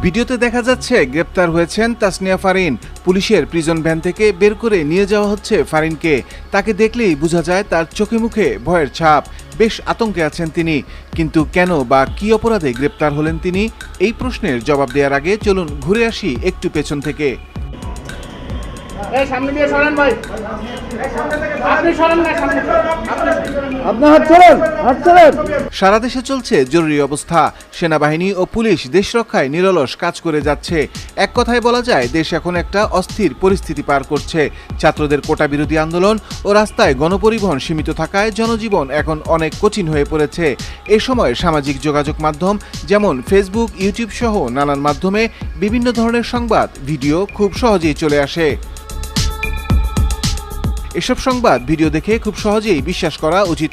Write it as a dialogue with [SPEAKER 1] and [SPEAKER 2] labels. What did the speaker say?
[SPEAKER 1] ভিডিওতে দেখা যাচ্ছে গ্রেপ্তার হয়েছেন তাসনিয়া ফারিন। পুলিশের প্রিজন ভ্যান থেকে বের করে নিয়ে যাওয়া হচ্ছে ফারিনকে। তাকে দেখলেই বোঝা যায় তার চোখে মুখে ভয়ের ছাপ। বেশ আতঙ্কে আছেন তিনি। কিন্তু কেন বা কি অপরাধে গ্রেপ্তার হলেন তিনি, এই প্রশ্নের জবাব দেওয়ার আগে চলুন ঘুরে আসি একটু পেছন থেকে।
[SPEAKER 2] সামনে দিয়ে সরেন ভাই, আপনি সরেন না, সামনে
[SPEAKER 1] সারা দেশে চলছে জরুরি অবস্থা। সেনাবাহিনী ও পুলিশ দেশ রক্ষায় নিরলস কাজ করে যাচ্ছে। এক কথায় বলা যায় দেশ এখন একটা অস্থির পরিস্থিতি পার করছে। ছাত্রদের কোটা বিরোধী আন্দোলন ও রাস্তায় গণপরিবহন সীমিত থাকায় জনজীবন এখন অনেক কঠিন হয়ে পড়েছে। এ সময় সামাজিক যোগাযোগ মাধ্যম যেমন ফেসবুক, ইউটিউব সহ নানান মাধ্যমে বিভিন্ন ধরনের সংবাদ, ভিডিও খুব সহজেই চলে আসে। এসব সংবাদ, ভিডিও দেখে খুব সহজেই বিশ্বাস করা উচিত